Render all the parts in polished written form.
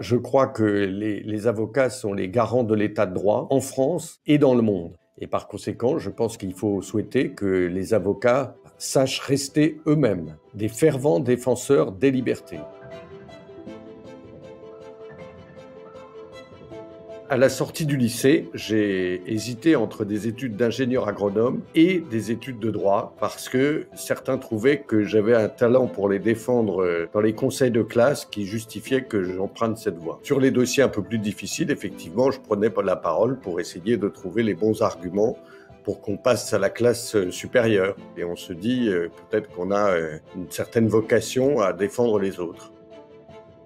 Je crois que les avocats sont les garants de l'état de droit en France et dans le monde. Et par conséquent, je pense qu'il faut souhaiter que les avocats sachent rester eux-mêmes des fervents défenseurs des libertés. À la sortie du lycée, j'ai hésité entre des études d'ingénieur agronome et des études de droit parce que certains trouvaient que j'avais un talent pour les défendre dans les conseils de classe qui justifiait que j'emprunte cette voie. Sur les dossiers un peu plus difficiles, effectivement, je prenais la parole pour essayer de trouver les bons arguments pour qu'on passe à la classe supérieure. Et on se dit peut-être qu'on a une certaine vocation à défendre les autres.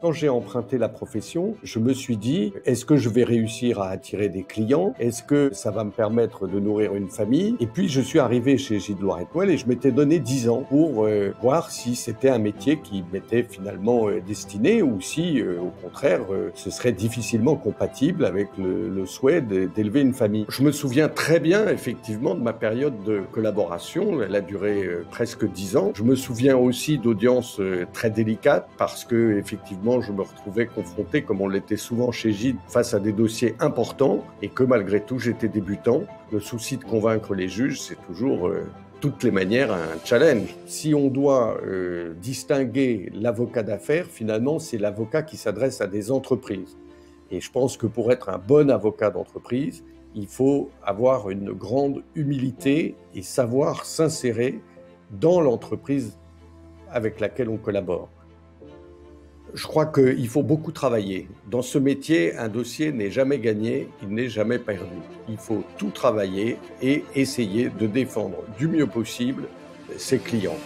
Quand j'ai emprunté la profession, je me suis dit, est-ce que je vais réussir à attirer des clients? Est-ce que ça va me permettre de nourrir une famille? Et puis, je suis arrivé chez Gilles Loiret-Poel et je m'étais donné 10 ans pour voir si c'était un métier qui m'était finalement destiné ou si, au contraire, ce serait difficilement compatible avec le souhait d'élever une famille. Je me souviens très bien, effectivement, de ma période de collaboration. Elle a duré presque 10 ans. Je me souviens aussi d'audiences très délicates parce que, effectivement, je me retrouvais confronté, comme on l'était souvent chez Gilles, face à des dossiers importants et que malgré tout, j'étais débutant. Le souci de convaincre les juges, c'est toujours, de toutes les manières, un challenge. Si on doit distinguer l'avocat d'affaires, finalement, c'est l'avocat qui s'adresse à des entreprises. Et je pense que pour être un bon avocat d'entreprise, il faut avoir une grande humilité et savoir s'insérer dans l'entreprise avec laquelle on collabore. Je crois qu'il faut beaucoup travailler. Dans ce métier, un dossier n'est jamais gagné, il n'est jamais perdu. Il faut tout travailler et essayer de défendre du mieux possible ses clients.